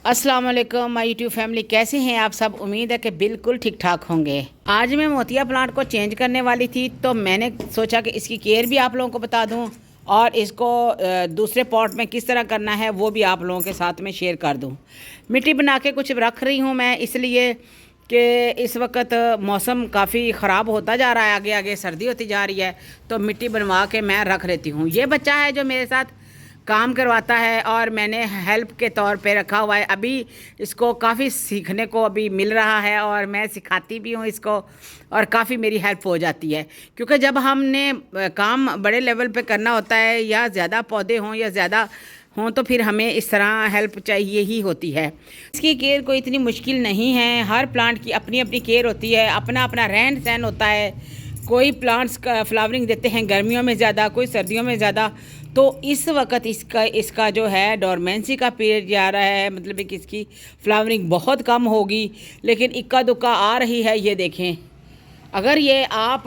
अस्सलाम वालेकुम my YouTube family, कैसे हैं आप सब। उम्मीद है कि बिल्कुल ठीक ठाक होंगे। आज मैं मोतिया प्लांट को चेंज करने वाली थी तो मैंने सोचा कि इसकी केयर भी आप लोगों को बता दूं और इसको दूसरे पॉट में किस तरह करना है वो भी आप लोगों के साथ में शेयर कर दूं। मिट्टी बना के कुछ रख रही हूँ मैं, इसलिए कि इस वक्त मौसम काफ़ी ख़राब होता जा रहा है, आगे आगे सर्दी होती जा रही है, तो मिट्टी बनवा के मैं रख लेती हूँ। ये बच्चा है जो मेरे साथ काम करवाता है और मैंने हेल्प के तौर पे रखा हुआ है। अभी इसको काफ़ी सीखने को अभी मिल रहा है और मैं सिखाती भी हूँ इसको और काफ़ी मेरी हेल्प हो जाती है, क्योंकि जब हमने काम बड़े लेवल पे करना होता है या ज़्यादा पौधे हों या ज़्यादा हों तो फिर हमें इस तरह हेल्प चाहिए ही होती है। इसकी केयर कोई इतनी मुश्किल नहीं है। हर प्लांट की अपनी अपनी केयर होती है, अपना अपना रहन सहन होता है। कोई प्लांट्स का फ्लावरिंग देते हैं गर्मियों में ज़्यादा, कोई सर्दियों में ज़्यादा। तो इस वक्त इसका जो है डोरमेंसी का पीरियड जा रहा है, मतलब कि इसकी फ्लावरिंग बहुत कम होगी, लेकिन इक्का दुक्का आ रही है। ये देखें, अगर ये आप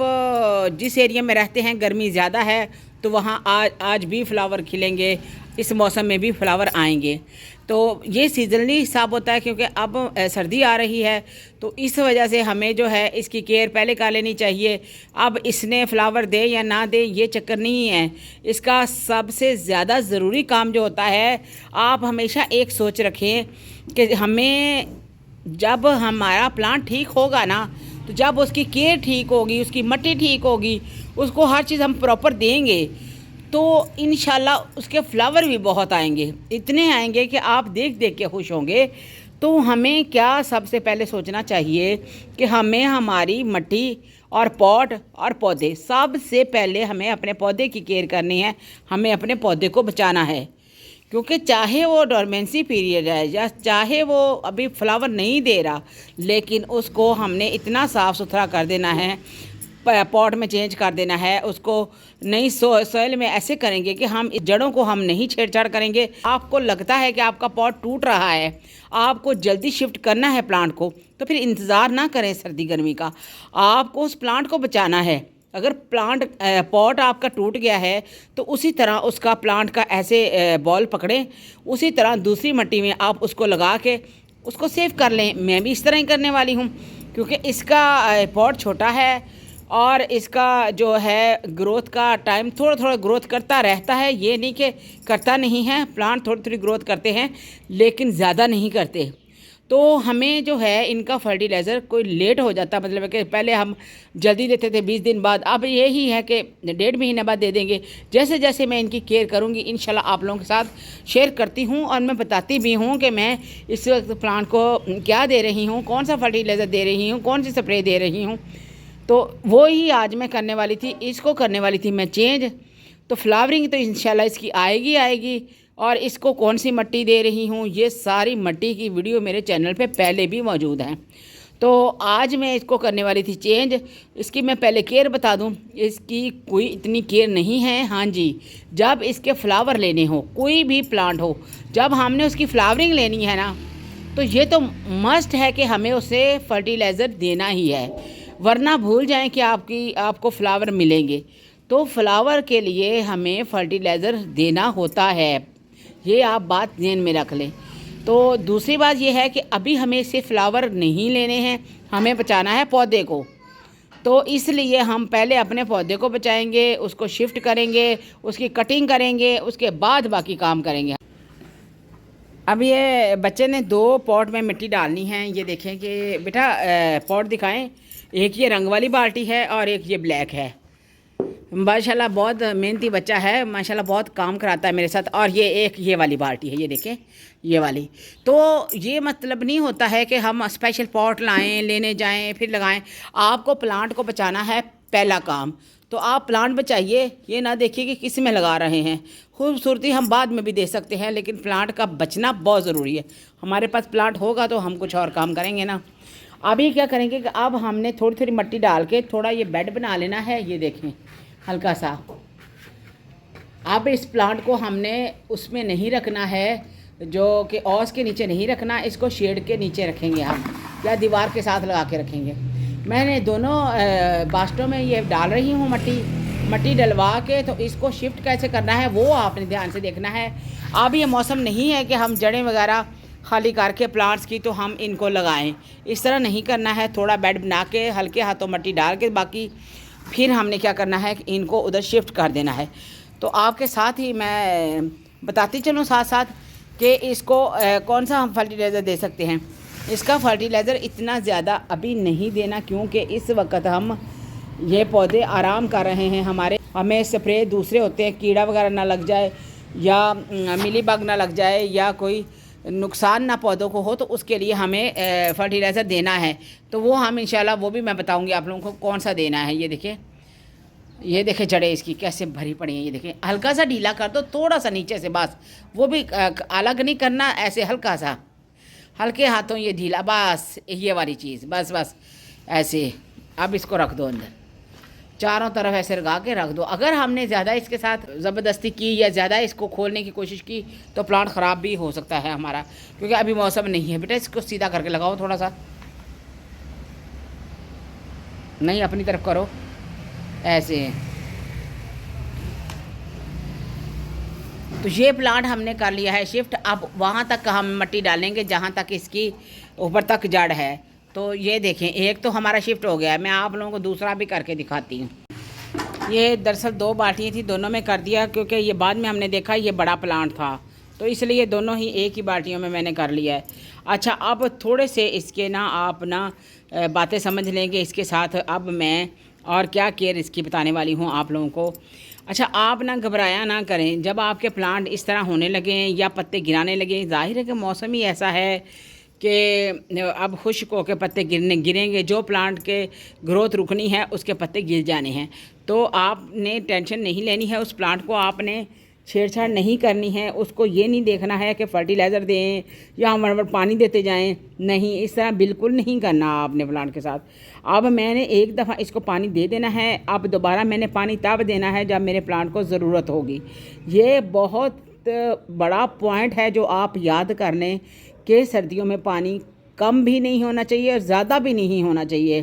जिस एरिया में रहते हैं गर्मी ज़्यादा है तो वहाँ आज भी फ्लावर खिलेंगे, इस मौसम में भी फ्लावर आएंगे। तो ये सीजनली हिसाब होता है, क्योंकि अब सर्दी आ रही है तो इस वजह से हमें जो है इसकी केयर पहले कर लेनी चाहिए। अब इसने फ्लावर दे या ना दे ये चक्कर नहीं है। इसका सबसे ज़्यादा ज़रूरी काम जो होता है, आप हमेशा एक सोच रखें कि हमें जब हमारा प्लांट ठीक होगा ना, तो जब उसकी केयर ठीक होगी, उसकी मिट्टी ठीक होगी, उसको हर चीज़ हम प्रॉपर देंगे तो इंशाल्लाह उसके फ्लावर भी बहुत आएंगे। इतने आएंगे कि आप देख देख के खुश होंगे। तो हमें क्या सबसे पहले सोचना चाहिए कि हमें हमारी मिट्टी और पॉट और पौधे, सबसे पहले हमें अपने पौधे की केयर करनी है, हमें अपने पौधे को बचाना है। क्योंकि चाहे वो डोरमेंसी पीरियड है या चाहे वो अभी फ्लावर नहीं दे रहा, लेकिन उसको हमने इतना साफ़ सुथरा कर देना है, पॉट में चेंज कर देना है, उसको नई सॉइल में ऐसे करेंगे कि हम इस जड़ों को हम नहीं छेड़छाड़ करेंगे। आपको लगता है कि आपका पॉट टूट रहा है, आपको जल्दी शिफ्ट करना है प्लांट को, तो फिर इंतज़ार ना करें सर्दी गर्मी का, आपको उस प्लांट को बचाना है। अगर पॉट आपका टूट गया है तो उसी तरह उसका प्लांट का ऐसे बॉल पकड़ें, उसी तरह दूसरी मिट्टी में आप उसको लगा के उसको सेव कर लें। मैं भी इस तरह ही करने वाली हूँ, क्योंकि इसका पॉट छोटा है और इसका जो है ग्रोथ का टाइम थोड़ा थोड़ा ग्रोथ करता रहता है। ये नहीं कि करता नहीं है, प्लांट थोड़ी थोड़ी ग्रोथ करते हैं लेकिन ज़्यादा नहीं करते। तो हमें जो है इनका फर्टिलाइज़र कोई लेट हो जाता, मतलब है कि पहले हम जल्दी देते थे 20 दिन बाद, अब यही है कि 1.5 महीने बाद दे देंगे। जैसे जैसे मैं इनकी केयर करूँगी इंशाल्लाह आप लोगों के साथ शेयर करती हूँ और मैं बताती भी हूँ कि मैं इस वक्त प्लांट को क्या दे रही हूँ, कौन सा फर्टिलाइज़र दे रही हूँ, कौन सी स्प्रे दे रही हूँ। तो वो ही आज मैं करने वाली थी, इसको करने वाली थी मैं चेंज। तो फ्लावरिंग तो इंशाल्लाह इसकी आएगी। और इसको कौन सी मिट्टी दे रही हूँ, ये सारी मिट्टी की वीडियो मेरे चैनल पे पहले भी मौजूद हैं। तो आज मैं इसको करने वाली थी चेंज। इसकी मैं पहले केयर बता दूँ, इसकी कोई इतनी केयर नहीं है। हाँ जी, जब इसके फ्लावर लेने हो, कोई भी प्लांट हो, जब हमने उसकी फ्लावरिंग लेनी है ना, तो ये तो मस्ट है कि हमें उसे फर्टिलाइज़र देना ही है, वरना भूल जाएं कि आपको फ्लावर मिलेंगे। तो फ्लावर के लिए हमें फर्टिलाइज़र देना होता है, ये आप बात ध्यान में रख लें। तो दूसरी बात ये है कि अभी हमें से फ्लावर नहीं लेने हैं, हमें बचाना है पौधे को। तो इसलिए हम पहले अपने पौधे को बचाएंगे, उसको शिफ्ट करेंगे, उसकी कटिंग करेंगे, उसके बाद बाकी काम करेंगे। अब ये बच्चे ने 2 पॉट में मिट्टी डालनी है। ये देखें कि बेटा पॉट दिखाएं, एक ये रंग वाली बाल्टी है और एक ये ब्लैक है। माशाल्लाह बहुत मेहनती बच्चा है, माशाल्लाह बहुत काम कराता है मेरे साथ। और ये एक ये वाली बाल्टी है, ये देखें ये वाली। तो ये मतलब नहीं होता है कि हम स्पेशल पॉट लाएं, लेने जाएं, फिर लगाएं। आपको प्लांट को बचाना है पहला काम, तो आप प्लांट बचाइए, ये ना देखिए कि किस में लगा रहे हैं। खूबसूरती हम बाद में भी दे सकते हैं, लेकिन प्लांट का बचना बहुत ज़रूरी है। हमारे पास प्लांट होगा तो हम कुछ और काम करेंगे ना। अभी क्या करेंगे कि अब हमने थोड़ी थोड़ी मिट्टी डाल के थोड़ा ये बेड बना लेना है। ये देखें हल्का सा। अब इस प्लांट को हमने उसमें नहीं रखना है, जो कि औस के नीचे नहीं रखना, इसको शेड के नीचे रखेंगे हम, या दीवार के साथ लगा के रखेंगे। मैंने दोनों बास्टों में ये डाल रही हूँ मिट्टी डलवा के। तो इसको शिफ्ट कैसे करना है वो आपने ध्यान से देखना है। अब ये मौसम नहीं है कि हम जड़ें वगैरह खाली करके प्लांट्स की तो हम इनको लगाएं। इस तरह नहीं करना है, थोड़ा बेड बना के हल्के हाथों मट्टी डाल के बाकी फिर हमने क्या करना है कि इनको उधर शिफ्ट कर देना है। तो आपके साथ ही मैं बताती चलूँ साथ साथ कि इसको कौन सा हम फर्टिलाइज़र दे सकते हैं। इसका फर्टिलाइज़र इतना ज़्यादा अभी नहीं देना, क्योंकि इस वक्त हम ये पौधे आराम कर रहे हैं। हमें स्प्रे दूसरे होते हैं, कीड़ा वगैरह ना लग जाए या मिली बग ना लग जाए या कोई नुकसान ना पौधों को हो, तो उसके लिए हमें फर्टिलाइज़र देना है। तो वो हम इंशाल्लाह वो भी मैं बताऊंगी आप लोगों को कौन सा देना है। ये देखें जड़ें इसकी कैसे भरी पड़ी हैं। ये देखें, हल्का सा ढीला कर दो, थोड़ा सा नीचे से, बस वो भी अलग नहीं करना, ऐसे हल्का सा, हल्के हाथों ये ढीला, बस ये वाली चीज़, बस बस ऐसे। अब इसको रख दो अंदर, चारों तरफ ऐसे लगा के रख दो। अगर हमने ज़्यादा इसके साथ ज़बरदस्ती की या ज़्यादा इसको खोलने की कोशिश की तो प्लांट ख़राब भी हो सकता है हमारा, क्योंकि अभी मौसम नहीं है। बेटा इसको सीधा करके लगाओ, थोड़ा सा नहीं, अपनी तरफ करो ऐसे। तो ये प्लांट हमने कर लिया है शिफ्ट। अब वहाँ तक हम मिट्टी डालेंगे जहाँ तक इसकी ऊपर तक जड़ है। तो ये देखें, एक तो हमारा शिफ्ट हो गया है। मैं आप लोगों को दूसरा भी करके दिखाती हूँ। ये दरअसल 2 बाल्टियाँ थी, दोनों में कर दिया, क्योंकि ये बाद में हमने देखा ये बड़ा प्लांट था, तो इसलिए दोनों ही एक ही बाल्टियों में मैंने कर लिया है। अच्छा, अब थोड़े से इसके ना आप ना बातें समझ लेंगे इसके साथ। अब मैं और क्या केयर इसकी बताने वाली हूँ आप लोगों को। अच्छा, आप ना घबराया ना करें जब आपके प्लांट इस तरह होने लगें या पत्ते गिराने लगें। ज़ाहिर है कि मौसम ही ऐसा है कि अब खुश्क होकर पत्ते गिरेंगे। जो प्लांट के ग्रोथ रुकनी है उसके पत्ते गिर जाने हैं। तो आपने टेंशन नहीं लेनी है, उस प्लांट को आपने छेड़छाड़ नहीं करनी है। उसको ये नहीं देखना है कि फर्टिलाइज़र दें या हम बराबर पानी देते जाएं, नहीं, इस तरह बिल्कुल नहीं करना आपने प्लांट के साथ। अब मैंने एक दफ़ा इसको पानी दे देना है, अब दोबारा मैंने पानी तब देना है जब मेरे प्लांट को ज़रूरत होगी। ये बहुत बड़ा पॉइंट है जो आप याद कर लें कि सर्दियों में पानी कम भी नहीं होना चाहिए और ज़्यादा भी नहीं होना चाहिए।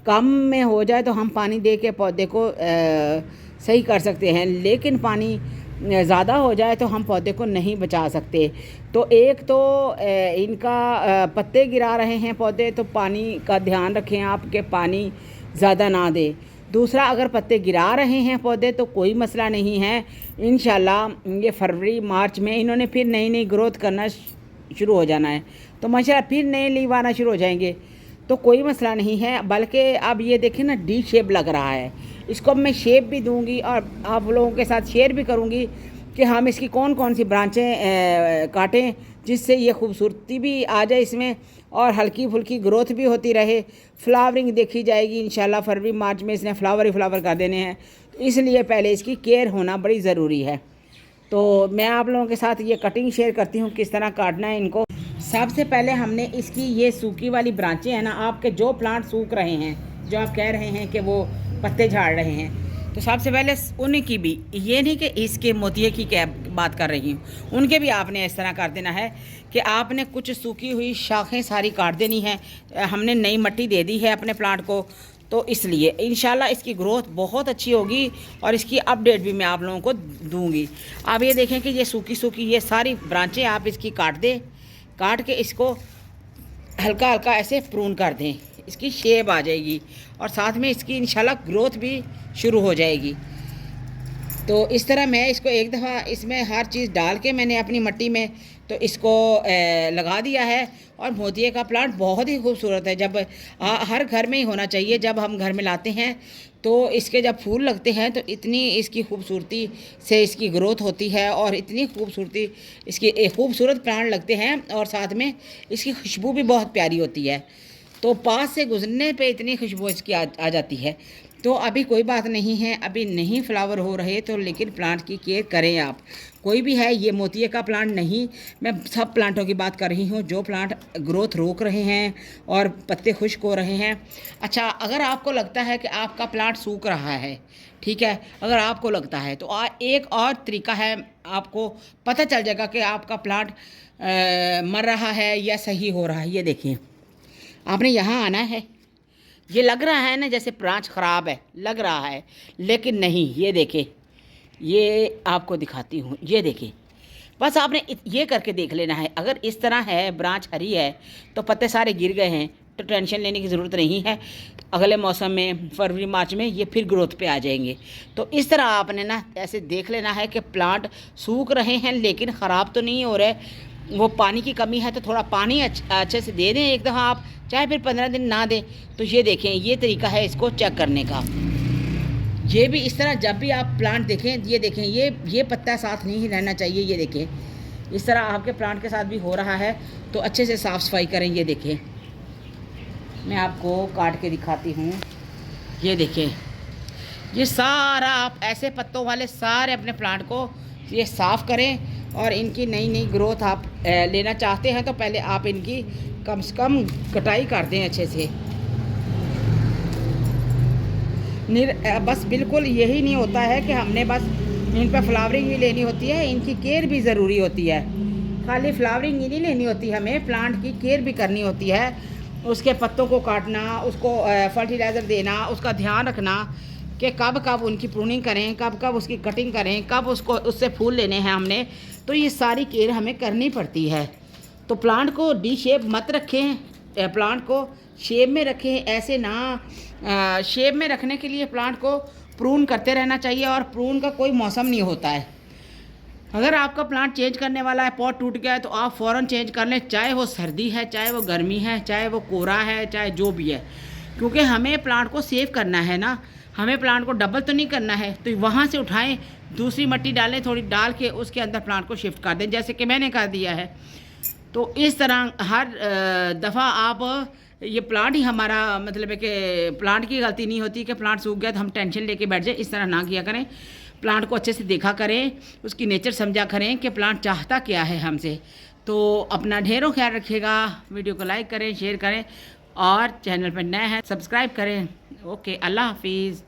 कम में हो जाए तो हम पानी दे के पौधे को सही कर सकते हैं, लेकिन पानी ज़्यादा हो जाए तो हम पौधे को नहीं बचा सकते। तो एक तो इनका पत्ते गिरा रहे हैं पौधे, तो पानी का ध्यान रखें आप कि पानी ज़्यादा ना दे। दूसरा, अगर पत्ते गिरा रहे हैं पौधे तो कोई मसला नहीं है, इंशाल्लाह ये फरवरी मार्च में इन्होंने फिर नई नई ग्रोथ करना शुरू हो जाना है, तो माशाल्लाह फिर नए लीव आना शुरू हो जाएंगे, तो कोई मसला नहीं है। बल्कि अब ये देखें ना, डी शेप लग रहा है। इसको अब मैं शेप भी दूंगी और आप लोगों के साथ शेयर भी करूंगी कि हम इसकी कौन कौन सी ब्रांचें काटें जिससे ये खूबसूरती भी आ जाए इसमें और हल्की फुल्की ग्रोथ भी होती रहे। फ्लावरिंग देखी जाएगी इंशाल्लाह। फरवरी मार्च में इसने फ्लावर ही फ्लावर कर देने हैं, तो इसलिए पहले इसकी केयर होना बड़ी ज़रूरी है। तो मैं आप लोगों के साथ ये कटिंग शेयर करती हूँ किस तरह काटना है इनको। सबसे पहले हमने इसकी ये सूखी वाली ब्रांचें हैं ना, आपके जो प्लांट सूख रहे हैं, जो आप कह रहे हैं कि वो पत्ते झाड़ रहे हैं, तो सबसे पहले उनकी भी, ये नहीं कि इसके मोतिये की क्या बात कर रही हूँ, उनके भी आपने इस तरह कर देना है कि आपने कुछ सूखी हुई शाखें सारी काट देनी है। हमने नई मिट्टी दे दी है अपने प्लांट को, तो इसलिए इंशाल्लाह इसकी ग्रोथ बहुत अच्छी होगी और इसकी अपडेट भी मैं आप लोगों को दूंगी। आप ये देखें कि ये सूखी सूखी ये सारी ब्रांचें आप इसकी काट दें, काट के इसको हल्का हल्का ऐसे प्रून कर दें, इसकी शेप आ जाएगी और साथ में इसकी इंशाल्लाह ग्रोथ भी शुरू हो जाएगी। तो इस तरह मैं इसको एक दफ़ा इसमें हर चीज़ डाल के मैंने अपनी मिट्टी में तो इसको लगा दिया है। और मोतिये का प्लांट बहुत ही खूबसूरत है, जब हर घर में ही होना चाहिए। जब हम घर में लाते हैं तो इसके जब फूल लगते हैं तो इतनी इसकी खूबसूरती से इसकी ग्रोथ होती है और इतनी खूबसूरती इसकी खूबसूरत प्लांट लगते हैं और साथ में इसकी खुशबू भी बहुत प्यारी होती है। तो पास से गुजरने पे इतनी खुशबू इसकी आ जाती है। तो अभी कोई बात नहीं है, अभी नहीं फ्लावर हो रहे, तो लेकिन प्लांट की केयर करें आप। कोई भी है, ये मोतिये का प्लांट नहीं, मैं सब प्लांटों की बात कर रही हूँ जो प्लांट ग्रोथ रोक रहे हैं और पत्ते खुश्क हो रहे हैं। अच्छा, अगर आपको लगता है कि आपका प्लांट सूख रहा है, ठीक है, अगर आपको लगता है तो एक और तरीका है, आपको पता चल जाएगा कि आपका प्लांट मर रहा है या सही हो रहा है। ये देखिए, आपने यहाँ आना है, ये लग रहा है ना जैसे ब्रांच ख़राब है, लग रहा है, लेकिन नहीं। ये देखें, ये आपको दिखाती हूँ, ये देखें बस आपने ये करके देख लेना है। अगर इस तरह है, ब्रांच हरी है तो पत्ते सारे गिर गए हैं, तो टेंशन लेने की ज़रूरत नहीं है। अगले मौसम में फरवरी मार्च में ये फिर ग्रोथ पे आ जाएंगे। तो इस तरह आपने ना ऐसे देख लेना है कि प्लांट सूख रहे हैं लेकिन ख़राब तो नहीं हो रहे। वो पानी की कमी है तो थोड़ा पानी अच्छे से दे दें एक दफ़ा आप, चाहे फिर 15 दिन ना दें। तो ये देखें, ये तरीका है इसको चेक करने का। ये भी इस तरह जब भी आप प्लांट देखें, ये देखें, ये पत्ता साथ नहीं रहना चाहिए। ये देखें इस तरह आपके प्लांट के साथ भी हो रहा है, तो अच्छे से साफ़ सफाई करें। ये देखें, मैं आपको काट के दिखाती हूँ। ये देखें, ये सारा आप ऐसे पत्तों वाले सारे अपने प्लांट को ये साफ़ करें। और इनकी नई नई ग्रोथ आप लेना चाहते हैं तो पहले आप इनकी कम से कम कटाई कर दें अच्छे से। बस बिल्कुल यही नहीं होता है कि हमने बस इन पर फ्लावरिंग ही लेनी होती है, इनकी केयर भी ज़रूरी होती है। खाली फ्लावरिंग ही नहीं लेनी होती, हमें प्लांट की केयर भी करनी होती है। उसके पत्तों को काटना, उसको फर्टिलाइज़र देना, उसका ध्यान रखना कि कब कब उनकी प्रूनिंग करें, कब कब उसकी कटिंग करें, कब उससे फूल लेने हैं हमने। तो ये सारी केयर हमें करनी पड़ती है। तो प्लांट को डी शेप मत रखें, प्लांट को शेप में रखें। ऐसे ना शेप में रखने के लिए प्लांट को प्रून करते रहना चाहिए, और प्रून का कोई मौसम नहीं होता है। अगर आपका प्लांट चेंज करने वाला है, पॉट टूट गया है, तो आप फ़ौरन चेंज कर लें, चाहे वो सर्दी है, चाहे वो गर्मी है, चाहे वो कोहरा है, चाहे जो भी है। क्योंकि हमें प्लांट को सेव करना है ना, हमें प्लांट को डबल तो नहीं करना है। तो वहाँ से उठाएं, दूसरी मिट्टी डालें, थोड़ी डाल के उसके अंदर प्लांट को शिफ्ट कर दें, जैसे कि मैंने कर दिया है। तो इस तरह हर दफ़ा आप ये प्लांट ही हमारा मतलब है कि प्लांट की गलती नहीं होती कि प्लांट सूख गया तो हम टेंशन लेके बैठ जाए। इस तरह ना किया करें। प्लांट को अच्छे से देखा करें, उसकी नेचर समझा करें कि प्लांट चाहता क्या है हमसे। तो अपना ढेरों ख्याल रखिएगा। वीडियो को लाइक करें, शेयर करें, और चैनल पर नए हैं सब्सक्राइब करें। ओके, अल्लाह हाफिज़।